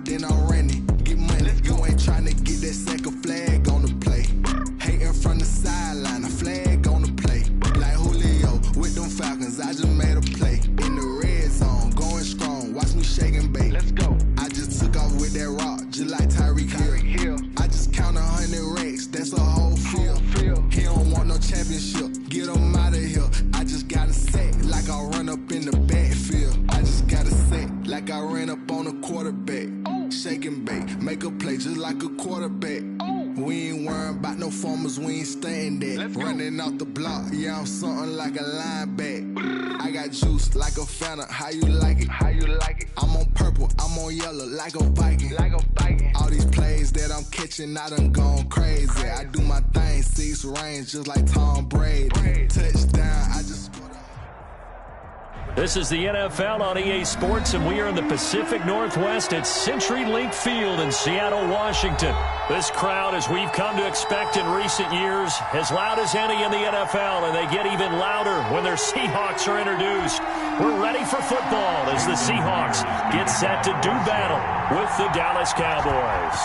then I'm running. Get money, you ain't tryna get that second flag on the play. Hating from the sideline, a flag on the play. Like Julio with them Falcons, I just made a play. In the red zone, going strong, watch me shake and bake. Let's go. I just took off with that rock, just like Tyreek Hill. I just count 100 racks, that's a whole field. He don't want no championship, get him out of here. I just got a sack, like I run up in the backfield. I just got a sack, like I ran up on a quarterback. Shake and bake, make a play just like a quarterback. We ain't worrying about no formers, we ain't staying there. Running off the block, yeah, I'm something like a linebacker. I got juice like a Fanta, how you like it? I'm on purple, I'm on yellow like a Viking. All these plays that I'm catching, I done gone crazy. I do my thing, 6 range just like Tom Brady. Touchdown, I just scored. This is the NFL on EA Sports, and we are in the Pacific Northwest at CenturyLink Field in Seattle, Washington. This crowd, as we've come to expect in recent years, as loud as any in the NFL, and they get even louder when their Seahawks are introduced. We're ready for football as the Seahawks get set to do battle with the Dallas Cowboys.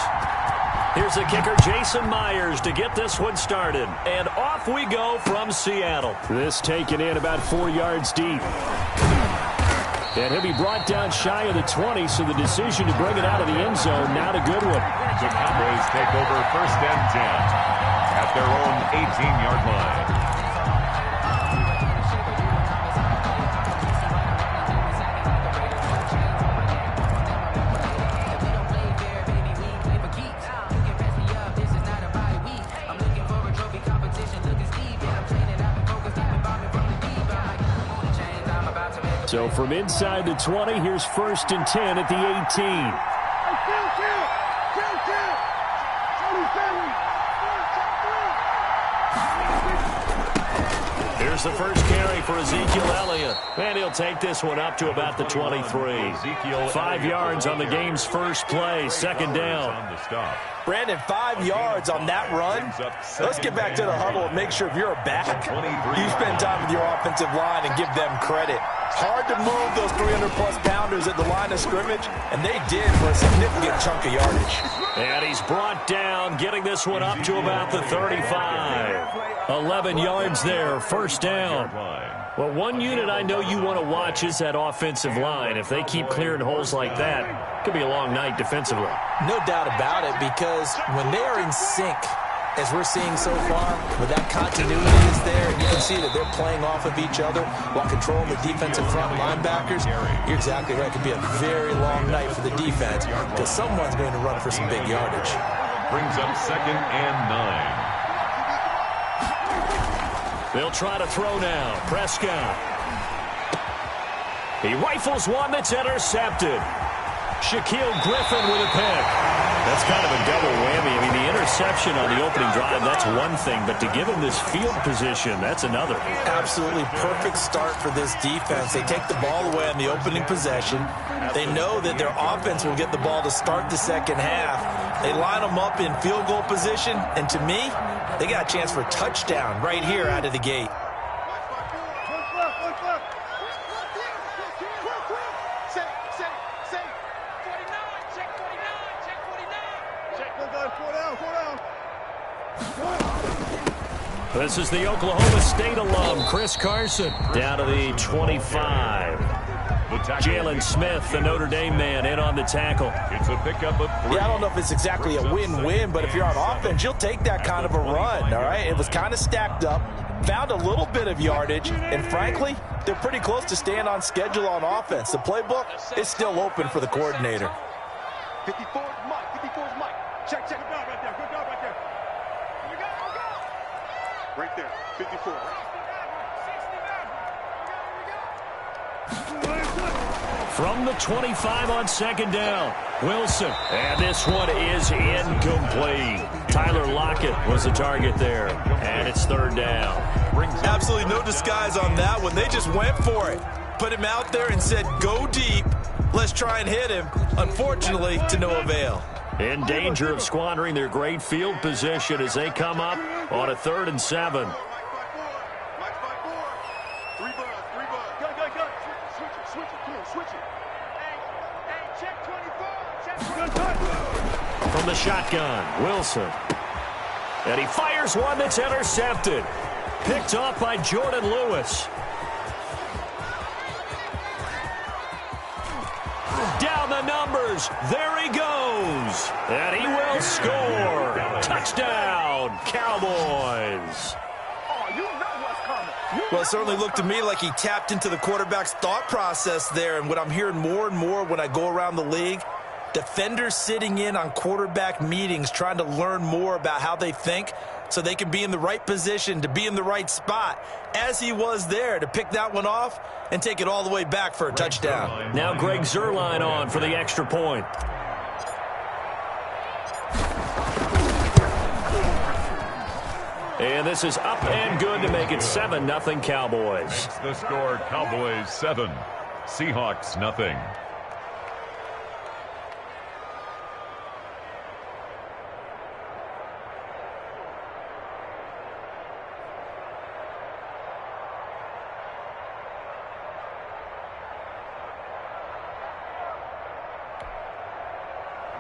Here's the kicker, Jason Myers, to get this one started. And off we go from Seattle. This taken in about 4 yards deep. And he'll be brought down shy of the 20, so the decision to bring it out of the end zone, not a good one. The Cowboys take over 1st and 10 at their own 18-yard line. So from inside the 20, here's 1st and 10 at the 18. Here's the first carry for Ezekiel Elliott. And he'll take this one up to about the 23. 5 yards on the game's first play, 2nd down. Brandon, 5 yards on that run. Let's get back to the huddle and make sure if you're a back, you spend time with your offensive line and give them credit. Hard to move those 300-plus pounders at the line of scrimmage, and they did for a significant chunk of yardage. And he's brought down, getting this one up to about the 35. 11 yards there, 1st down. Well, one unit I know you want to watch is that offensive line. If they keep clearing holes like that, it could be a long night defensively. No doubt about it, because when they are in sync, as we're seeing so far, with that continuity is there, and you can see that they're playing off of each other while controlling the defensive front linebackers. You're exactly right. It could be a very long night for the defense because someone's going to run for some big yardage. Brings up 2nd and 9. They'll try to throw now. Prescott. He rifles one that's intercepted. Shaquille Griffin with a pick. That's kind of a double whammy. I mean, the interception on the opening drive, that's one thing, but to give him this field position, that's another. Absolutely perfect start for this defense. They take the ball away on the opening possession. They know that their offense will get the ball to start the second half. They line them up in field goal position, and to me, they got a chance for a touchdown right here out of the gate. This is the Oklahoma State alum, Chris Carson, down to the 25. Jalen Smith, the Notre Dame man, in on the tackle. It's a pickup of 3. Yeah, I don't know if it's exactly a win-win, but if you're on offense, you'll take that kind of a run, all right? It was kind of stacked up, found a little bit of yardage, and frankly, they're pretty close to staying on schedule on offense. The playbook is still open for the coordinator. 54 is Mike. 54 is Mike. Check. Good guard right there. Good guard right there. You got it. Right there. 54. From the 25 on 2nd down, Wilson. And this one is incomplete. Tyler Lockett was the target there. And it's 3rd down. Absolutely no disguise on that one. They just went for it. Put him out there and said, go deep. Let's try and hit him. Unfortunately, to no avail. In danger of squandering their great field position as they come up on a 3rd and 7. Switch it. Come on, switch it. Hey, check 24. From the shotgun, Wilson. And he fires one that's intercepted. Picked off by Jordan Lewis. Down the numbers. There he goes. And he will score. Touchdown, Cowboys. Well, it certainly looked to me like he tapped into the quarterback's thought process there. And what I'm hearing more and more when I go around the league, defenders sitting in on quarterback meetings trying to learn more about how they think so they can be in the right position to be in the right spot, as he was there to pick that one off and take it all the way back for a touchdown. Now Greg Zuerlein on for the extra point. And this is up and good to make it 7-0 Cowboys. Makes the score Cowboys 7, Seahawks nothing.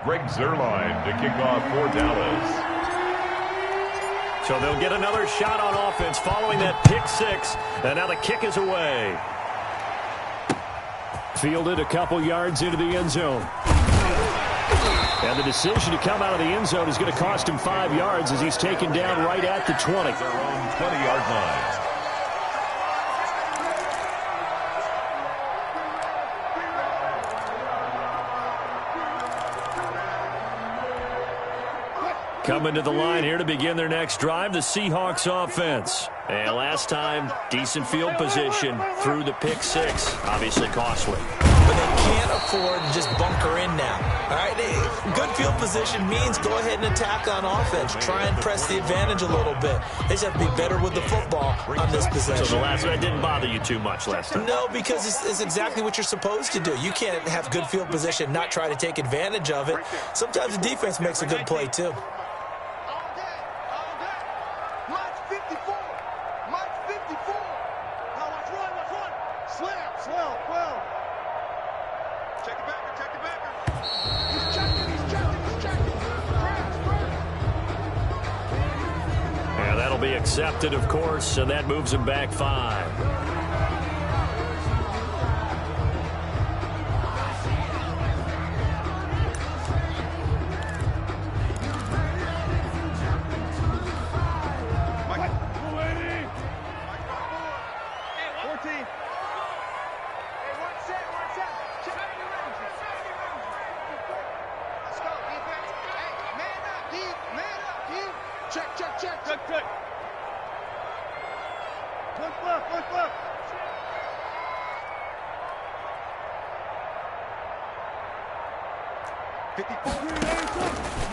Greg Zuerlein to kick off for Dallas. So they'll get another shot on offense following that pick six. And now the kick is away. Fielded a couple yards into the end zone. And the decision to come out of the end zone is going to cost him 5 yards as he's taken down right at the 20. Their own 20-yard line. Coming to the line here to begin their next drive, the Seahawks offense. And last time, decent field position through the pick six. Obviously costly. But they can't afford to just bunker in now. All right, good field position means go ahead and attack on offense. Try and press the advantage a little bit. They just have to be better with the football on this possession. So the last one didn't bother you too much last time? No, because it's exactly what you're supposed to do. You can't have good field position, not try to take advantage of it. Sometimes the defense makes a good play, too. Accepted, of course, and that moves him back 5.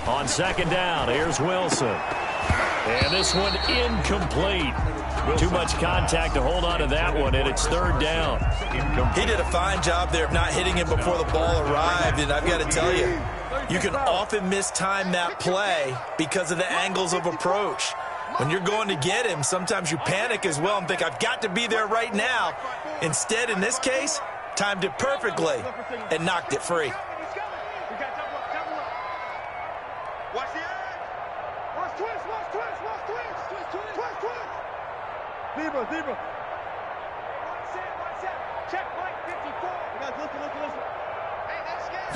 On second down, here's Wilson. And this one incomplete. Too much contact to hold on to that one, and it's third down. He did a fine job there of not hitting it before the ball arrived, and I've got to tell you, you can often mistime that play because of the angles of approach. When you're going to get him, sometimes you panic as well and think, I've got to be there right now. Instead, in this case, timed it perfectly and knocked it free. Watch the edge. Watch twist. Zebra. Watch that. Check Mike 54. You guys listen. Hey, that's good.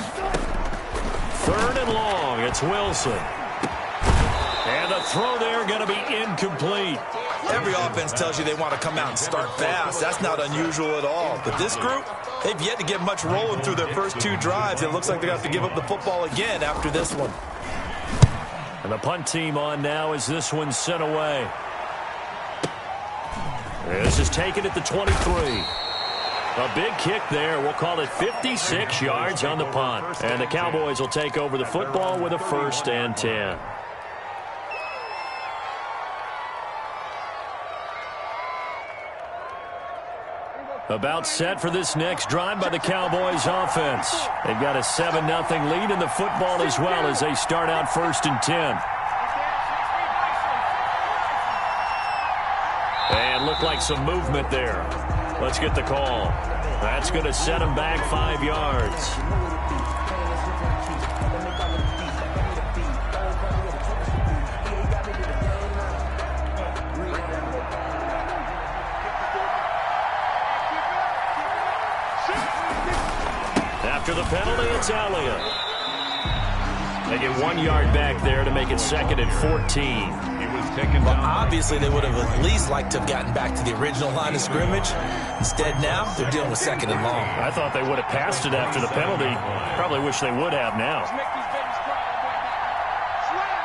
Third and long. It's Wilson. And the throw there going to be incomplete. Every offense tells you they want to come out and start fast. That's not unusual at all. But this group, they've yet to get much rolling through their first 2 drives. It looks like they have to give up the football again after this one. And the punt team on now as this one's sent away. This is taken at the 23. A big kick there. We'll call it 56 yards on the punt. And the Cowboys will take over the football with a 1st and 10. About set for this next drive by the Cowboys offense. They've got a 7-0 lead in the football as well as they start out 1st and 10. And looked like some movement there. Let's get the call. That's going to set them back 5 yards. penalty, it's Elliott. They get 1 yard back there to make it 2nd and 14. He was taken down. Obviously, they would have at least liked to have gotten back to the original line of scrimmage. Instead, now they're dealing with 2nd and long. I thought they would have passed it after the penalty. Probably wish they would have now. Let's make these babies cry, baby. Slam,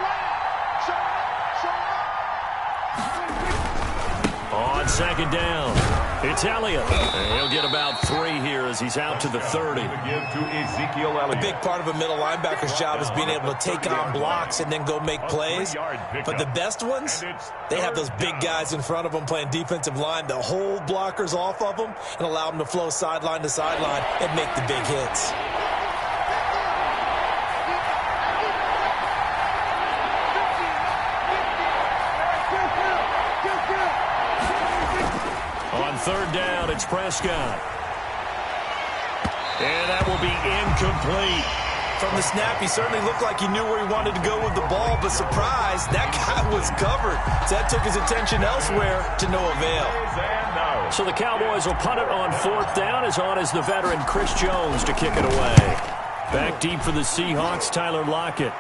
slam, show up. On 2nd down, it's Elliott. And he'll get about 3 here as he's out to the 30. Give to Ezekiel A Elliott. big part of a middle linebacker's job is being able to take on blocks and then go make plays. But the best ones, they have those big guys in front of them playing defensive line to hold blockers off of them and allow them to flow sideline to sideline and make the big hits. On 3rd down, it's Prescott. And that will be incomplete. From the snap, he certainly looked like he knew where he wanted to go with the ball, but surprise, that guy was covered. So that took his attention elsewhere to no avail. So the Cowboys will punt it on 4th down. As on is the veteran Chris Jones to kick it away. Back deep for the Seahawks, Tyler Lockett.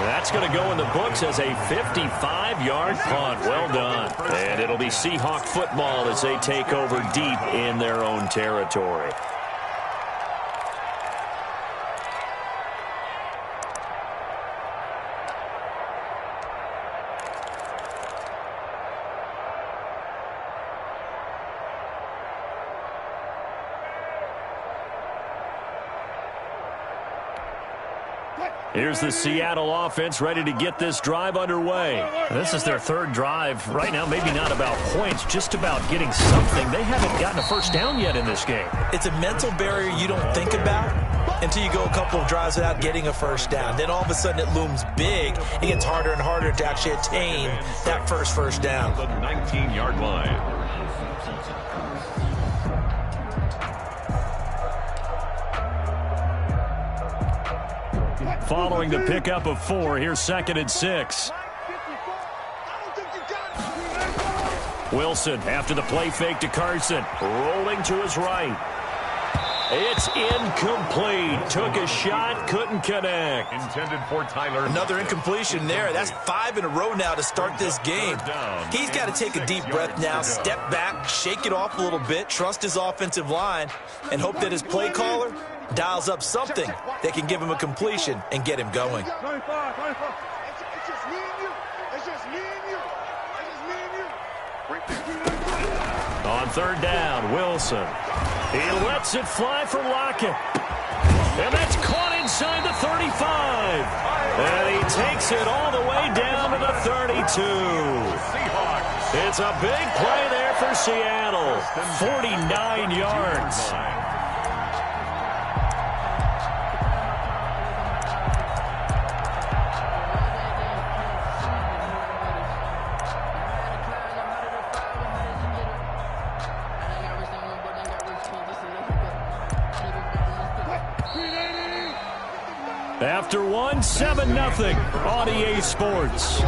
That's going to go in the books as a 55-yard punt. Well done. And it'll be Seahawk football as they take over deep in their own territory. Here's the Seattle offense ready to get this drive underway. This is their 3rd drive. Right now, maybe not about points, just about getting something. They haven't gotten a first down yet in this game. It's a mental barrier you don't think about until you go a couple of drives without getting a first down. Then all of a sudden it looms big. It gets harder and harder to actually attain that first down. The 19-yard line. Following the pickup of 4, here's 2nd and 6. Wilson after the play fake to Carson. Rolling to his right. It's incomplete. Took a shot, couldn't connect. Intended for Tyler. Another incompletion there. That's 5 in a row now to start this game. He's got to take a deep breath now, step back, shake it off a little bit, trust his offensive line, and hope that his play caller dials up something that can give him a completion and get him going. It's just me and you. It's just me and you. It's just me and you. Right there. On 3rd down, Wilson. He lets it fly for Lockett. And that's caught inside the 35. And he takes it all the way down to the 32. It's a big play there for Seattle. 49 yards. After 1, 7-0 on EA Sports.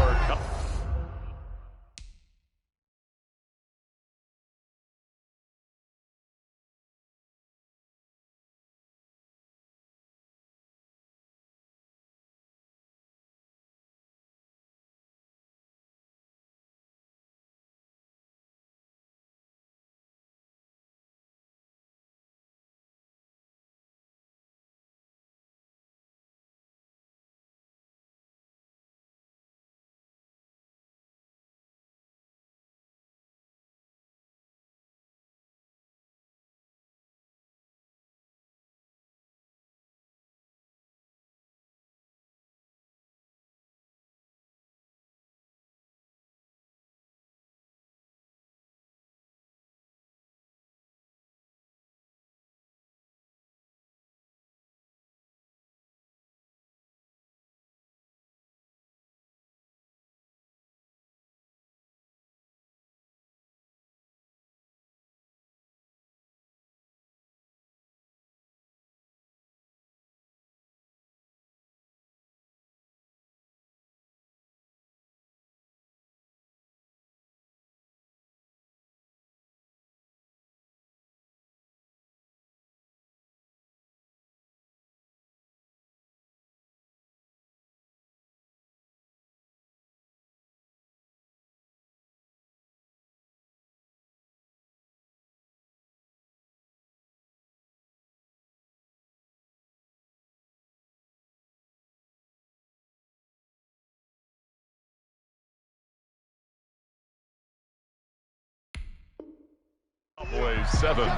Cowboys 7,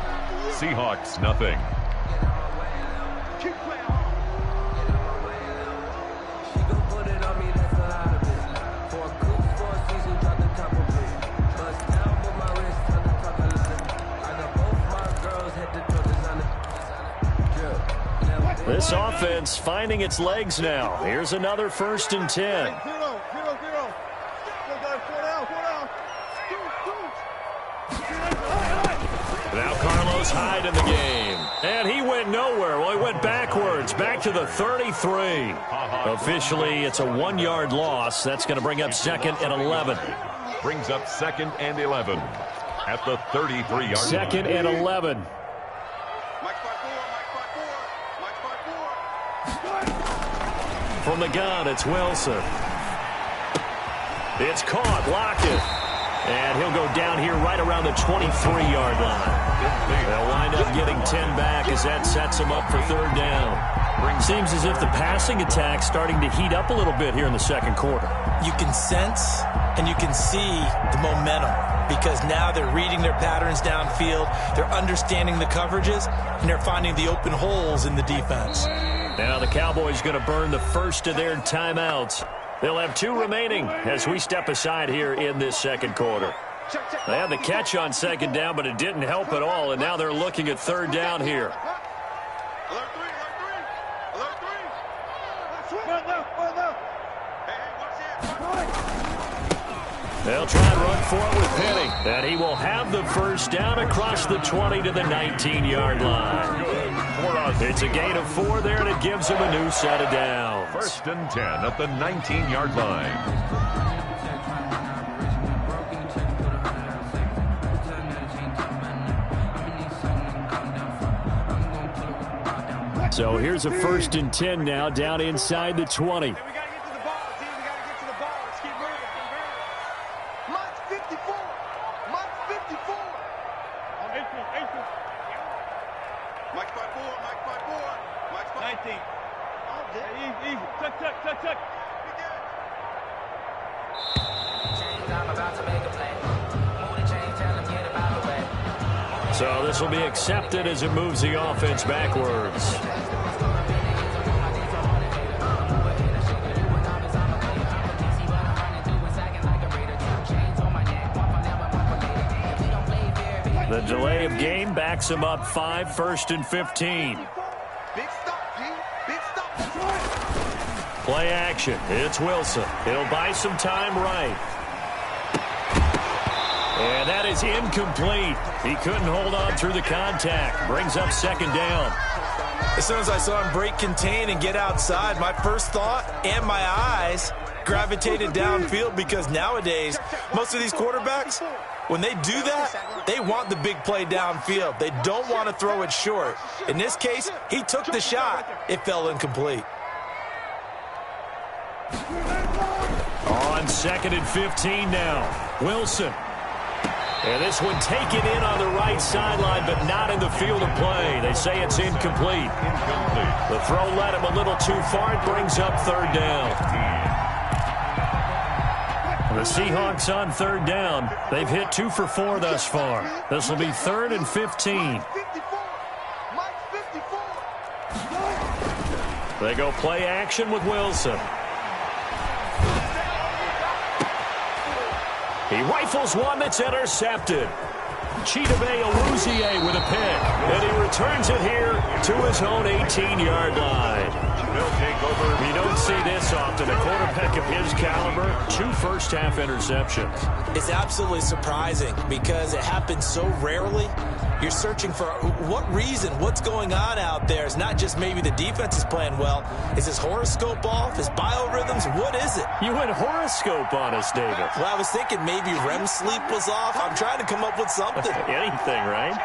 Seahawks nothing. Keep playing hard. This offense finding its legs now. Here's another 1st and 10. 0-0-0. Now Carlos Hyde in the game. And he went nowhere. Well, he went backwards, back to the 33. Officially, it's a 1-yard loss. That's going to bring up 2nd and 11. Brings up 2nd and 11 at the 33-yard line. 2nd and 11. From the gun, it's Wilson. It's caught, locked it. And he'll go down here right around the 23-yard line. They'll wind up getting 10 back as that sets them up for 3rd down. Seems as if the passing attack's starting to heat up a little bit here in the 2nd quarter. You can sense and you can see the momentum because now they're reading their patterns downfield, they're understanding the coverages, and they're finding the open holes in the defense. Now the Cowboys going to burn the first of their timeouts. They'll have 2 remaining as we step aside here in this 2nd quarter. They had the catch on 2nd down, but it didn't help at all, and now they're looking at 3rd down here. They'll try and run for it with Penny, and he will have the 1st down across the 20 to the 19-yard line. It's a gain of 4 there, and it gives him a new set of downs. 1st and 10 at the 19-yard line. So here's a 1st and 10 now down inside the 20. So this will be accepted as it moves the offense backwards. The delay of game backs him up 5, 1st and 15. Play action. It's Wilson. It'll buy some time right. And that is incomplete. He couldn't hold on through the contact. Brings up 2nd down. As soon as I saw him break contain and get outside, my first thought and my eyes gravitated downfield because nowadays, most of these quarterbacks, when they do that, they want the big play downfield. They don't want to throw it short. In this case, he took the shot. It fell incomplete. On 2nd and 15 now. Wilson. And this one taken in on the right sideline, but not in the field of play. They say it's incomplete. The throw led him a little too far. It brings up 3rd down. The Seahawks on 3rd down. They've hit 2 for 4 thus far. This will be 3rd and 15. They go play action with Wilson. He rifles one that's intercepted. Chidobe Awuzie with a pick. And he returns it here to his own 18-yard line. They'll take over. You don't see this often. A quarterback of his caliber, 2 first-half interceptions. It's absolutely surprising because it happens so rarely. You're searching for what reason, what's going on out there. It's not just maybe the defense is playing well. Is his horoscope off? His biorhythms? What is it? You went horoscope on us, David. Well, I was thinking maybe REM sleep was off. I'm trying to come up with something. Anything, right?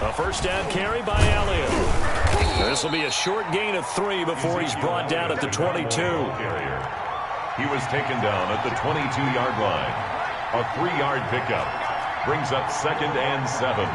A 1st down carry by Elliott. This will be a short gain of 3 before he's brought down at the 22. He was taken down at the 22-yard line. A 3-yard pickup brings up 2nd and 7.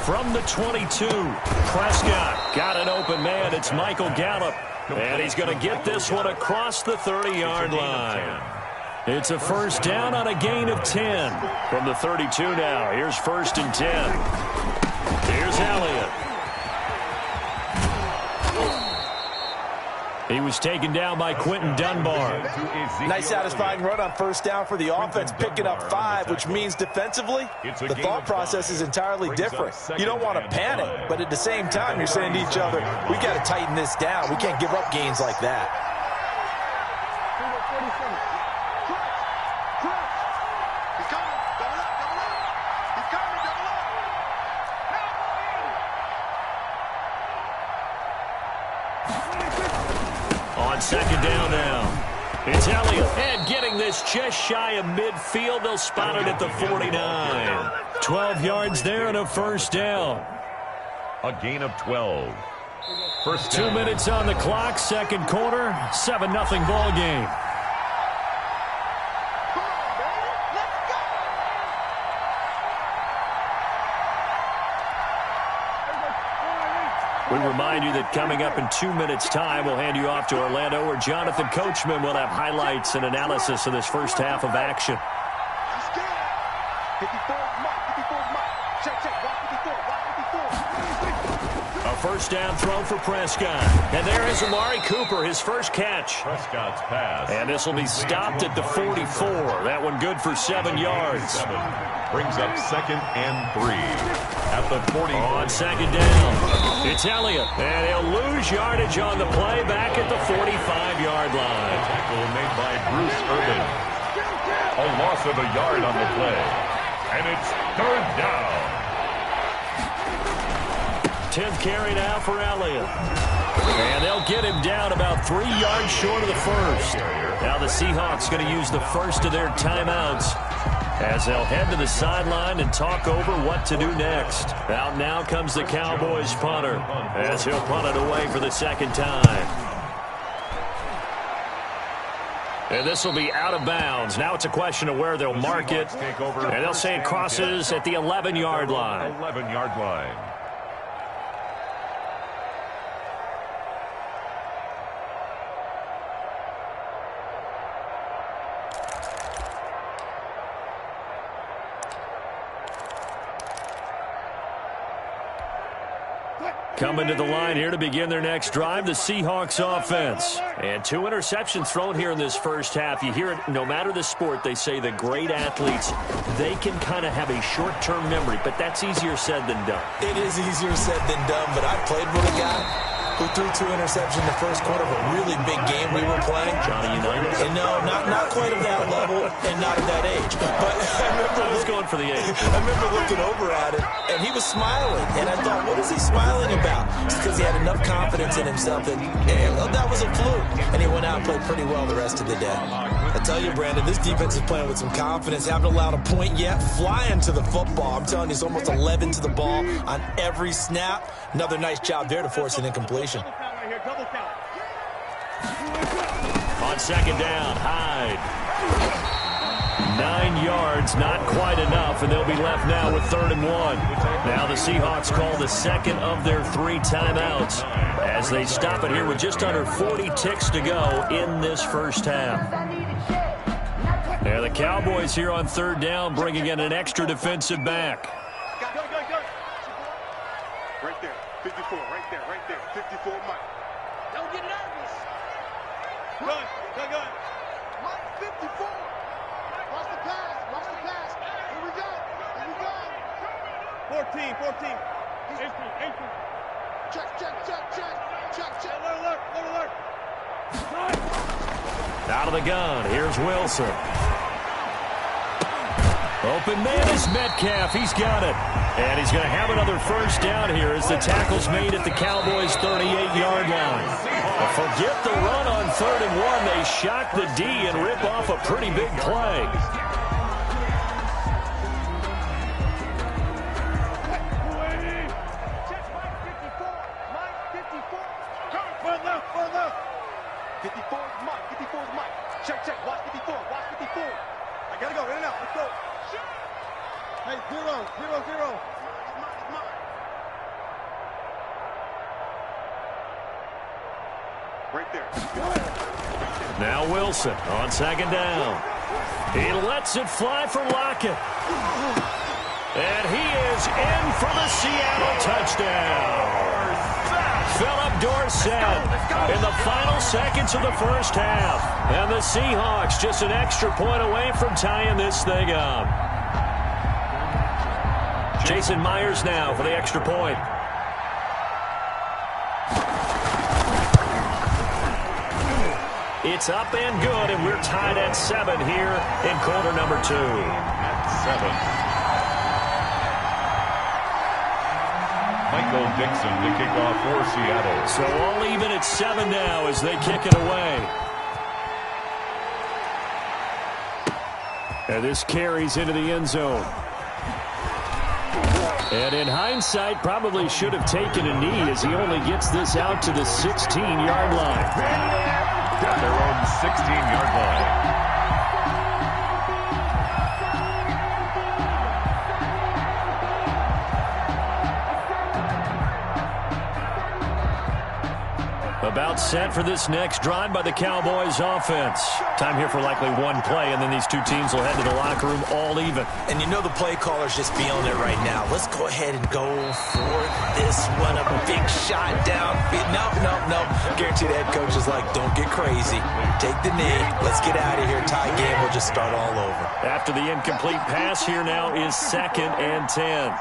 From the 22, Prescott got an open man. It's Michael Gallup. And he's going to get this one across the 30-yard line. It's a first down on a gain of 10. From the 32 now, here's 1st and 10. Here's Elliott. He was taken down by Quentin Dunbar. Nice satisfying run on first down for the offense, picking up 5, which means defensively, the thought process is entirely different. You don't want to panic, but at the same time, you're saying to each other, we've got to tighten this down. We can't give up gains like that. On second down now, it's Elliott. And getting this just shy of midfield. They'll spot it at the 49. 12 yards there and a first down. A gain of 12. First 2 minutes on the clock, second quarter, 7-0 ball game. We remind you that coming up in 2 minutes' time, we'll hand you off to Orlando, where Jonathan Coachman will have highlights and analysis of this first half of action. A first down throw for Prescott. And there is Amari Cooper, his first catch. Prescott's pass. And this will be stopped at the 44. That one good for 7 yards. Brings up 2nd and 3 at the 40. On second down, it's Elliott. And he'll lose yardage on the play back at the 45-yard line. Tackle made by Bruce Irvin. A loss of a yard on the play. And it's 3rd down. 10th carry now for Elliott. And they'll get him down about 3 yards short of the first. Now the Seahawks going to use the first of their timeouts as they'll head to the sideline and talk over what to do next. Out now comes the Cowboys punter as he'll punt it away for the second time. And this will be out of bounds. Now it's a question of where they'll mark it. And they'll say it crosses at the 11-yard line. 11-yard line. Coming to the line here to begin their next drive, the Seahawks offense. And 2 interceptions thrown here in this first half. You hear it, no matter the sport, they say the great athletes, they can kind of have a short-term memory, but that's easier said than done. It is easier said than done, but I played with a guy who threw 2 interceptions in the first quarter of a really big game we were playing. Johnny Unitas? And no, not quite of that level and not of that age. But I was going for the age. I remember looking over at him, and he was smiling. And I thought, what is he smiling about? It's because he had enough confidence in himself that that was a fluke. And he went out and played pretty well the rest of the day. I tell you, Brandon, this defense is playing with some confidence. Haven't allowed a point yet. Flying to the football. I'm telling you, it's almost 11 to the ball on every snap. Another nice job there to force an incompletion. On second down, Hyde. 9 yards, not quite enough, and they'll be left now with 3rd and 1. Now the Seahawks call the second of their 3 timeouts as they stop it here with just under 40 ticks to go in this first half. Now the Cowboys here on 3rd down, bringing in an extra defensive back. Right there, 54, right there, 54, Mike. Don't get nervous. Gun. Mike, 54. Watch the pass. Here we go. 14. 18. Check. Alert. Out of the gun, here's Wilson. Open man is Metcalf. He's got it. And he's going to have another first down here as the tackle's made at the Cowboys' 38-yard line. Forget the run on 3rd and 1. They shock the D and rip off a pretty big play. Check. Watch 54. I gotta go. In and out. Let's go. Hey, 0. Right there. Now Wilson on second down. He lets it fly for Lockett. And he is in for the Seattle touchdown. Philip Dorsett in the final seconds of the first half. And the Seahawks just an extra point away from tying this thing up. Jason Myers now for the extra point. It's up and good, and we're tied at 7 here in quarter number 2. At 7. Michael Dixon to kick off for Seattle. So all even at 7 now as they kick it away. And this carries into the end zone. And in hindsight, probably should have taken a knee as he only gets this out to the 16-yard line. At their own 16-yard line. About set for this next drive by the Cowboys offense. Time here for likely one play, and then these two teams will head to the locker room all even. And you know the play caller's just feeling it right now. Let's go ahead and go for this one. A big shot downfield. No. Guarantee the head coach is like, don't get crazy. Take the knee. Let's get out of here. Tie game. We'll just start all over. After the incomplete pass, here now is 2nd and 10.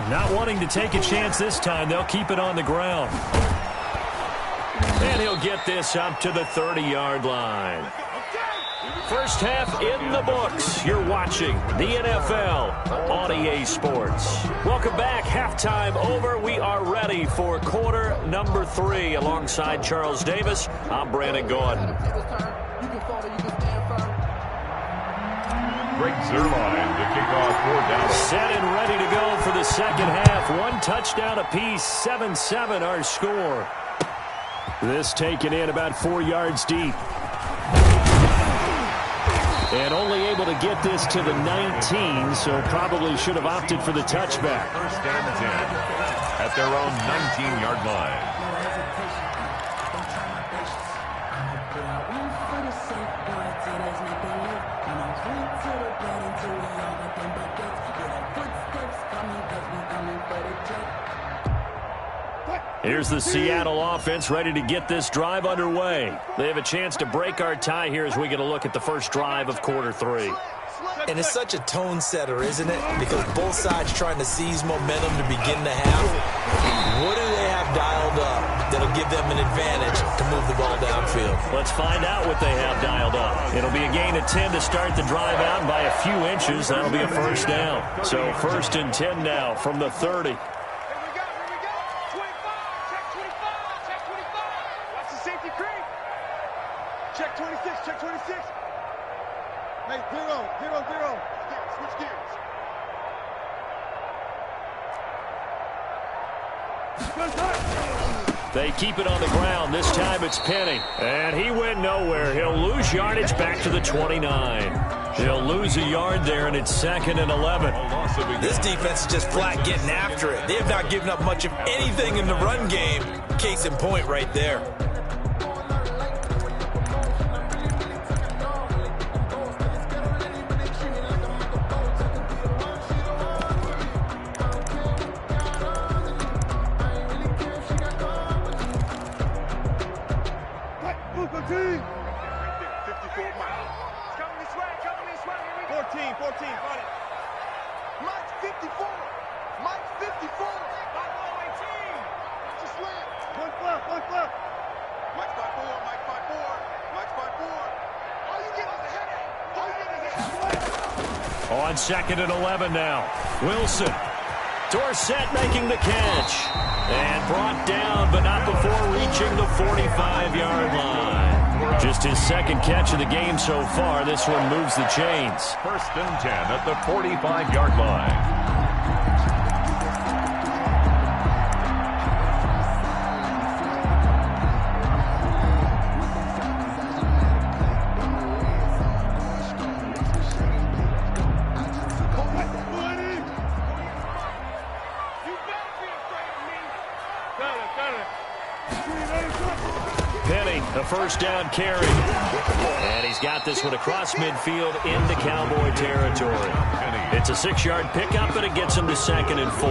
Not wanting to take a chance this time, they'll keep it on the ground. And he'll get this up to the 30-yard line. First half in the books. You're watching the NFL on EA Sports. Welcome back. Halftime over. We are ready for quarter number 3. Alongside Charles Davis, I'm Brandon Gordon. Greg Zuerlein to kick off for Dallas. Set and ready to go for the second half. 1 touchdown apiece, 7-7 our score. This taken in about 4 yards deep. And only able to get this to the 19, so probably should have opted for the touchback. First and 10 at their own 19-yard line. Here's the Seattle offense ready to get this drive underway. They have a chance to break our tie here as we get a look at the first drive of quarter 3. And it's such a tone setter, isn't it? Because both sides trying to seize momentum to begin the half. What do they have dialed up that'll give them an advantage to move the ball downfield? Let's find out what they have dialed up. It'll be a gain of 10 to start the drive out by a few inches. That'll be a first down. So 1st and 10 now from the 30. Check 26. Hey, 0. Switch gears. They keep it on the ground. This time it's Penny. And he went nowhere. He'll lose yardage back to the 29. He'll lose a yard there, and it's 2nd and 11. This defense is just flat getting after it. They have not given up much of anything in the run game. Case in point right there. On 2nd and 11 now. Wilson. Dorsett making the catch. And brought down, but not before reaching the 45-yard line. Just his 2nd catch of the game so far. This one moves the chains. 1st and 10 at the 45-yard line. first down carry. And he's got this one across midfield into Cowboy territory. It's a 6-yard pickup, and it gets him to 2nd and 4.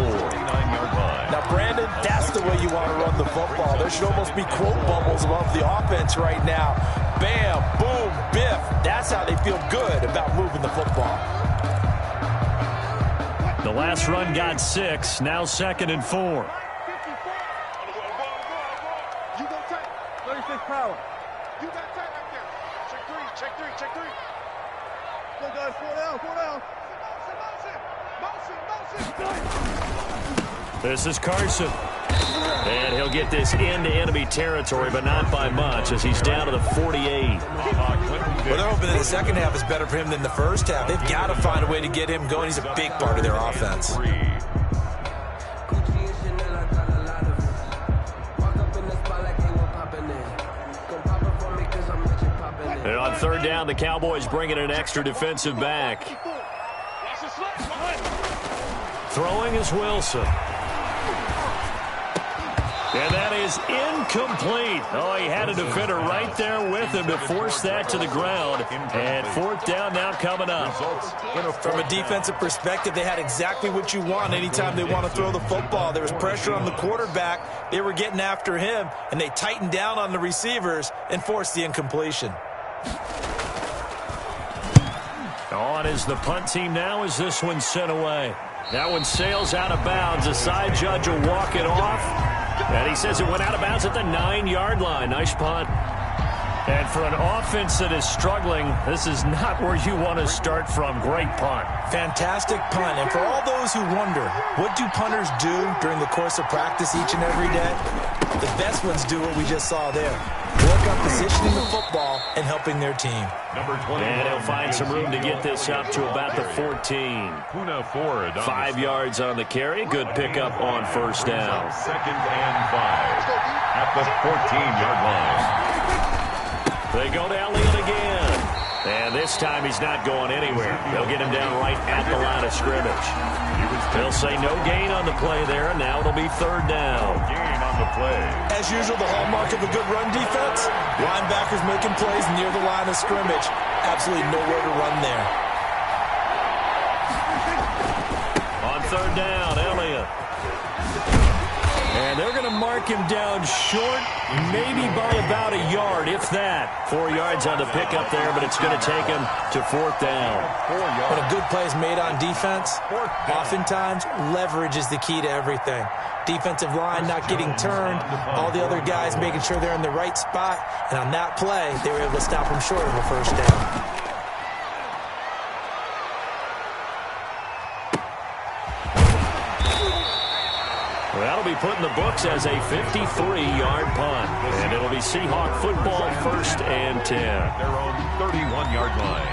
Now, Brandon, that's the way you want to run the football. There should almost be quote bubbles above the offense right now. Bam, boom, biff. That's how they feel good about moving the football. The last run got 6, now 2nd and 4. You go tight. 36 power. You got tight right there. Check 3, check 3, check 3. Go, guys, 4 down, 4 down. Motion. This is Carson. And he'll get this into enemy territory, but not by much, as he's down to the 48. Well, they're hoping that the second half is better for him than the first half. They've got to find a way to get him going. He's a big part of their offense. And on 3rd down, the Cowboys bring in an extra defensive back. Throwing is Wilson. And that is incomplete. Oh, he had a defender right there with him to force that to the ground. And 4th down now coming up. From a defensive perspective, they had exactly what you want anytime they want to throw the football. There was pressure on the quarterback. They were getting after him, and they tightened down on the receivers and forced the incompletion. On is the punt team now as this one's sent away. That one sails out of bounds. The side judge will walk it off. And he says it went out of bounds at the 9-yard line. Nice punt. And for an offense that is struggling, this is not where you want to start from. Great punt. Fantastic punt. And for all those who wonder, what do punters do during the course of practice each and every day? The best ones do what we just saw there. Work on positioning the football and helping their team. And he'll find some room to get this up to about the 14. 5 yards on the carry. Good pickup on 1st down. 2nd and 5 at the 14-yard line. They go to Elliott again. And this time he's not going anywhere. They'll get him down right at the line of scrimmage. They'll say no gain on the play there, and now it'll be 3rd down. Gain on the play. As usual, the hallmark of a good run defense, linebackers making plays near the line of scrimmage. Absolutely nowhere to run there. On 3rd down, Elliott. And they're going to mark him down short, maybe by about a yard, if that. 4 yards on the pickup there, but it's going to take him to 4th down. When a good play is made on defense, oftentimes leverage is the key to everything. Defensive line not getting turned, all the other guys making sure they're in the right spot, and on that play, they were able to stop him short of a 1st down. Well, that'll be put in the books as a 53-yard punt. And it'll be Seahawk football, 1st and 10. Their own 31-yard line.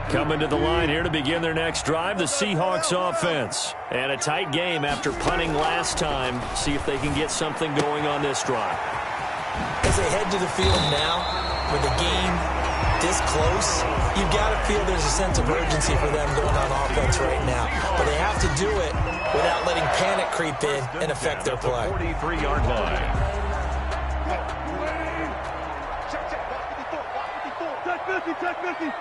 Coming to the line here to begin their next drive, the Seahawks offense. And a tight game after punting last time. See if they can get something going on this drive. As they head to the field now, with the game this close, you've got to feel there's a sense of urgency for them going on offense right now. But they have to do it without letting panic creep in and affect their play. 43-yard line. Check 50.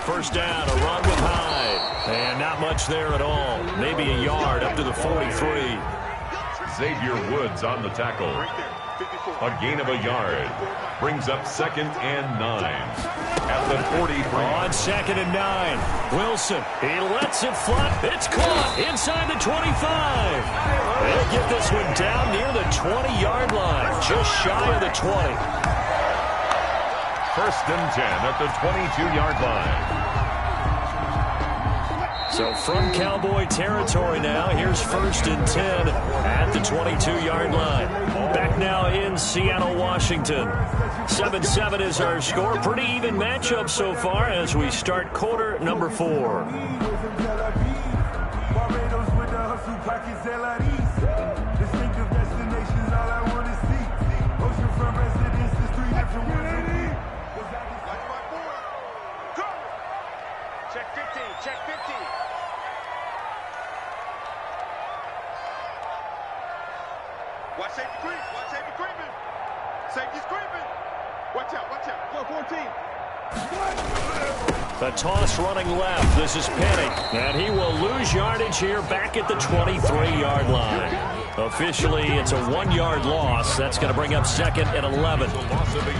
1st down, a run with Hyde. And not much there at all. Maybe a yard up to the 43. Xavier Woods on the tackle. A gain of a yard. Brings up 2nd and 9 at the 43. On 2nd and 9. Wilson, he lets it fly. It's caught inside the 25. They'll get this one down near the 20-yard line, just shy of the 20. 1st and 10 at the 22-yard line. So from Cowboy territory now, here's 1st and 10 at the 22-yard line. Back now in Seattle, Washington. 7-7 is our score. Pretty even matchup so far as we start quarter number 4. Check 15. Watch safety creep. Watch safety creeping. Safety's creeping. Watch out. Watch out. Go 14. The toss running left. This is Penny. And he will lose yardage here back at the 23-yard line. Officially, it's a 1-yard loss. That's going to bring up second and 11.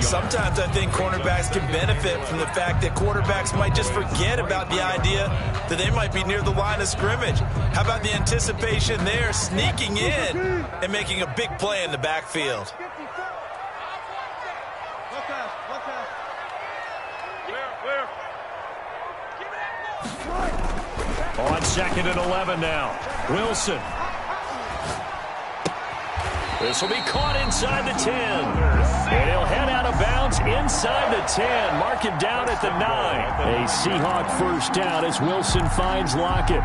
Sometimes I think cornerbacks can benefit from the fact that quarterbacks might just forget about the idea that they might be near the line of scrimmage. How about the anticipation there, sneaking in and making a big play in the backfield? On second and 11 now. Wilson. This will be caught inside the 10. And he'll head out of bounds inside the 10. Mark him down at the 9. A Seahawk first down as Wilson finds Lockett.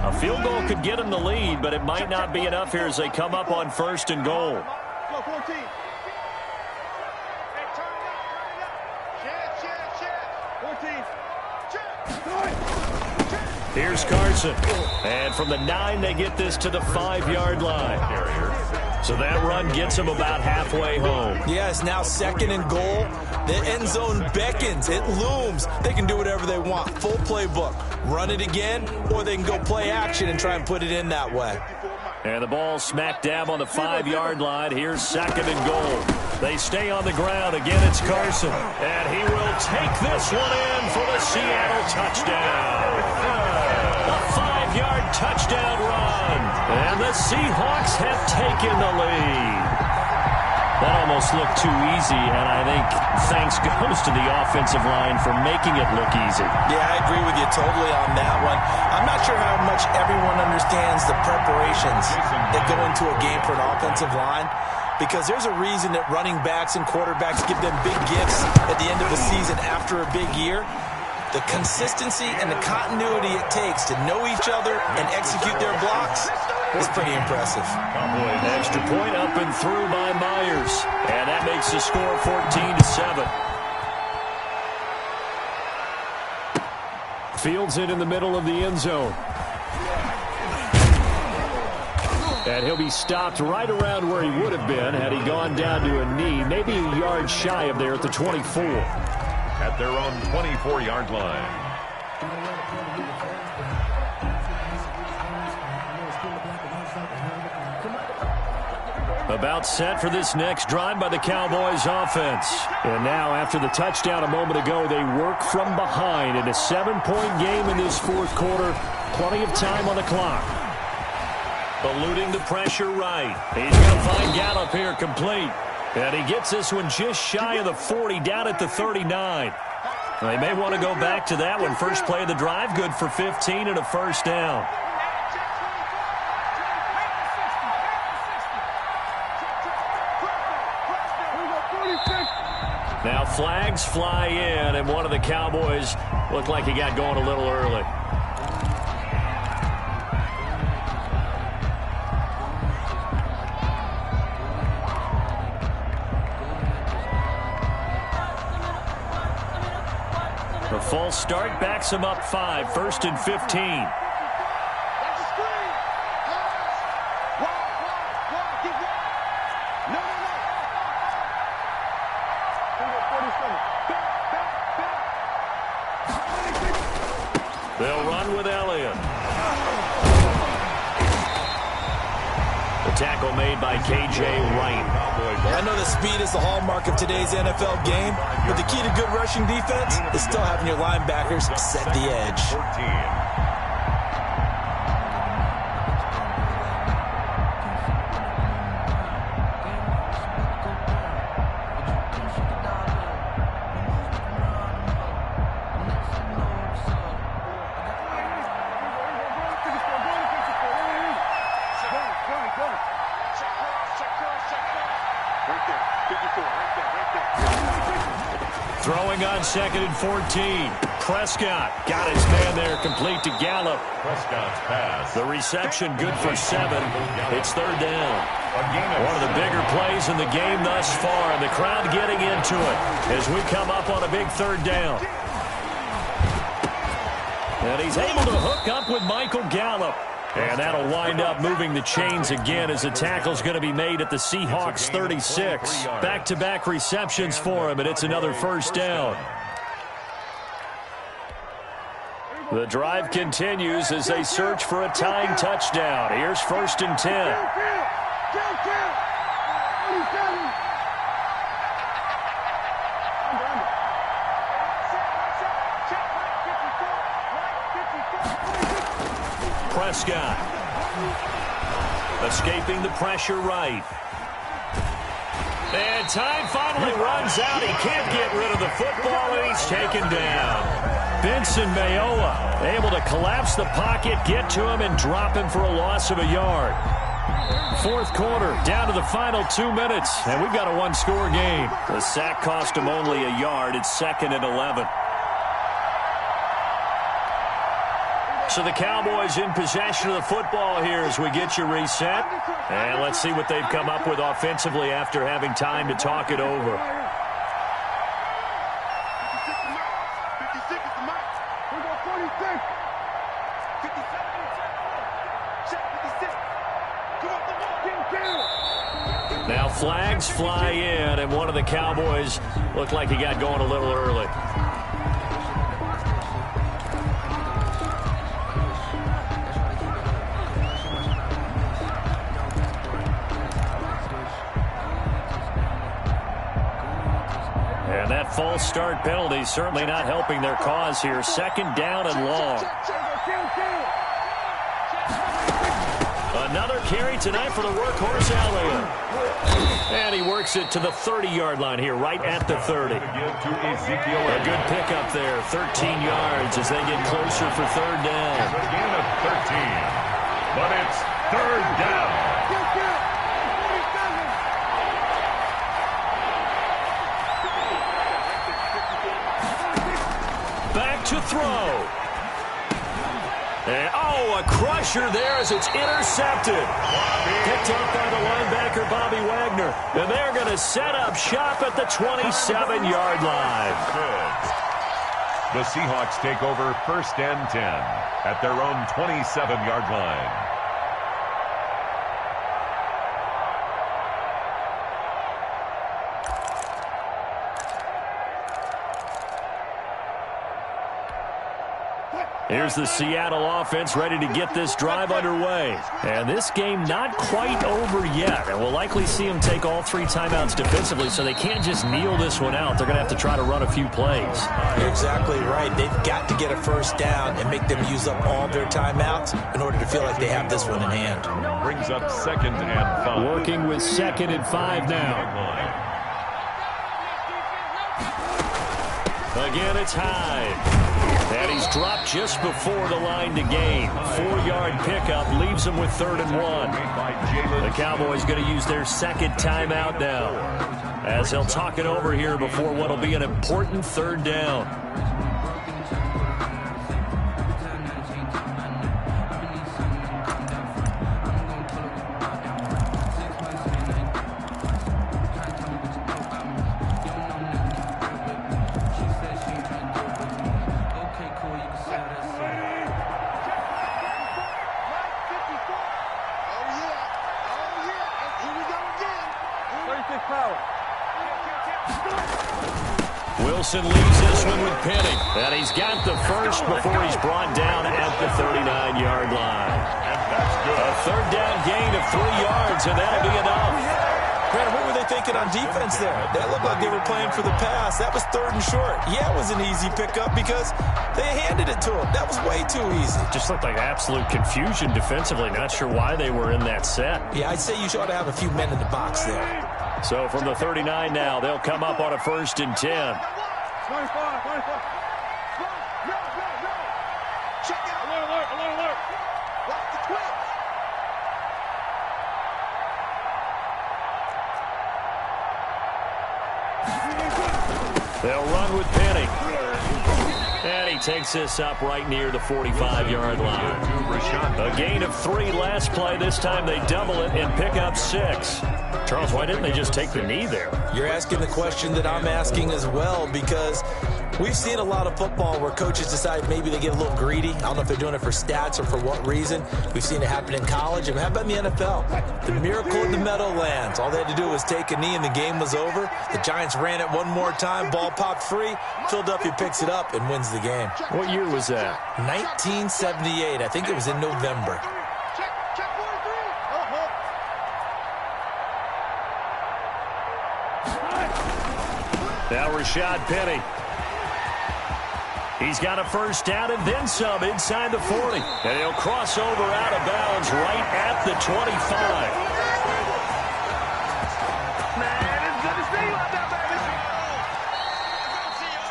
A field goal could get him the lead, but it might not be enough here as they come up on first and goal. Go 14. Here's Carson. And from the 9, they get this to the 5-yard line. So that run gets them about halfway home. Yeah, it's now second and goal. The end zone beckons. It looms. They can do whatever they want. Full playbook. Run it again, or they can go play action and try and put it in that way. And the ball smack dab on the 5-yard line. Here's second and goal. They stay on the ground. Again, it's Carson. And he will take this one in for the Seattle touchdown. A 5-yard touchdown run. And the Seahawks have taken the lead. That almost looked too easy, and I think thanks goes to the offensive line for making it look easy. Yeah, I agree with you totally on that one. I'm not sure how much everyone understands the preparations that go into a game for an offensive line, because there's a reason that running backs and quarterbacks give them big gifts at the end of the season after a big year. The consistency and the continuity it takes to know each other and execute their blocks is pretty impressive. Extra point up and through by Myers. And that makes the score 14-7. Fields it in the middle of the end zone. And he'll be stopped right around where he would have been had he gone down to a knee, maybe a yard shy of there at the 24. At their own 24-yard line. About set for this next drive by the Cowboys offense. And now after the touchdown a moment ago, they work from behind in a 7-point game in this fourth quarter. Plenty of time on the clock. Eluding the pressure right. He's going to find Gallup here complete. And he gets this one just shy of the 40 down at the 39. They may want to go back to that one. First play of the drive, good for 15 and a first down. Now flags fly in, and one of the Cowboys looked like he got going a little early. The false start backs him up 5, first and 15. They'll run with Elliott. The tackle made by K.J. Wright. I know the speed is the hallmark of today's NFL game, but the key to good rushing defense is still having your linebackers set the edge. 14. Throwing on 2nd and 14. Prescott got his man there, complete to Gallup. Prescott's pass. The reception good for 7. It's 3rd down. One of the bigger plays in the game thus far, and the crowd getting into it as we come up on a big 3rd down. And he's able to hook up with Michael Gallup. And that'll wind up moving the chains again as the tackle's going to be made at the Seahawks 36. Back-to-back receptions for him, and it's another 1st down. The drive continues as they search for a tying touchdown. Here's 1st and 10. Prescott escaping the pressure right. And time finally runs out. He can't get rid of the football, and he's taken down. Benson Mayowa able to collapse the pocket, get to him, and drop him for a loss of a yard. 4th quarter, down to the final 2 minutes, and we've got a one-score game. The sack cost him only a yard. It's 2nd and 11. So the Cowboys in possession of the football here as we get you reset. And let's see what they've come up with offensively after having time to talk it over. Now flags fly in, and one of the Cowboys looked like he got going a little early. And that false start penalty certainly not helping their cause here. 2nd down and long. Another carry tonight for the workhorse Elliott. And he works it to the 30-yard line here, right at the 30. A good pickup there, 13 yards as they get closer for 3rd down. A gain of 13, but it's 3rd down. Back to throw. And, a crusher there as it's intercepted. Picked up by the linebacker, Bobby Wagner. And they're going to set up shop at the 27-yard line. The Seahawks take over 1st and 10 at their own 27-yard line. Here's the Seattle offense ready to get this drive underway. And this game not quite over yet. And we'll likely see them take all 3 timeouts defensively, so they can't just kneel this one out. They're going to have to try to run a few plays. You're exactly right. They've got to get a 1st down and make them use up all their timeouts in order to feel like they have this one in hand. Brings up 2nd and 5. Working with 2nd and 5 now. Again, it's Hyde. And he's dropped just before the line to gain. 4-yard pickup leaves him with 3rd and 1. The Cowboys going to use their 2nd timeout now, as they'll talk it over here before what will be an important 3rd down. Wilson leaves this one with Penny. And he's got the first before he's brought down at the 39-yard line. And that's good. A 3rd down gain of 3 yards, and that'll be enough. Brandon, what were they thinking on defense there? That looked like they were playing for the pass. That was 3rd and short. Yeah, it was an easy pickup because they handed it to him. That was way too easy. Just looked like absolute confusion defensively. Not sure why they were in that set. Yeah, I'd say you ought to have a few men in the box there. So from the 39 now, they'll come up on a 1st and 10. 25. Check out. Alert. Watch the twitch. They'll run with Penny. And he takes this up right near the 45-yard line. A gain of 3 last play. This time they double it and pick up 6. Charles, why didn't they just take the knee there? You're asking the question that I'm asking as well, because we've seen a lot of football where coaches decide maybe they get a little greedy. I don't know if they're doing it for stats or for what reason. We've seen it happen in college, and how about in the NFL? The miracle in the Meadowlands. All they had to do was take a knee, and the game was over. The Giants ran it one more time. Ball popped free. Philadelphia picks it up and wins the game. What year was that? 1978. I think it was in November. Now Rashad Penny. He's got a first down and then some inside the 40. And he'll cross over out of bounds right at the 25.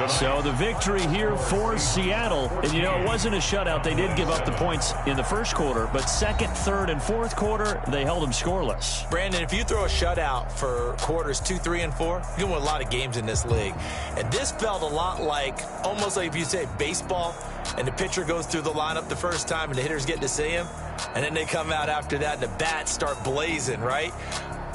So the victory here for Seattle. And, you know, it wasn't a shutout. They did give up the points in the first quarter. But second, third, and fourth quarter, they held them scoreless. Brandon, if you throw a shutout for quarters 2, 3, and 4, you can win a lot of games in this league. And this felt a lot like, almost like if you say baseball, and the pitcher goes through the lineup the first time and the hitters get to see him, and then they come out after that and the bats start blazing, right?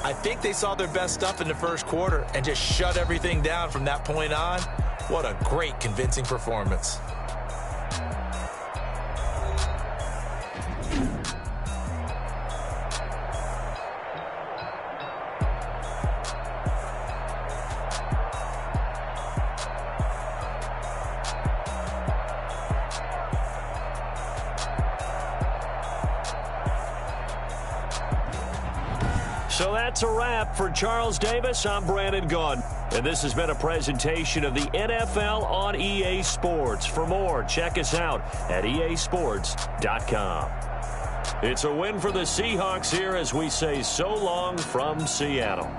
I think they saw their best stuff in the first quarter and just shut everything down from that point on. What a great, convincing performance. So that's a wrap for Charles Davis. I'm Brandon Gaudin. And this has been a presentation of the NFL on EA Sports. For more, check us out at easports.com. It's a win for the Seahawks here as we say so long from Seattle.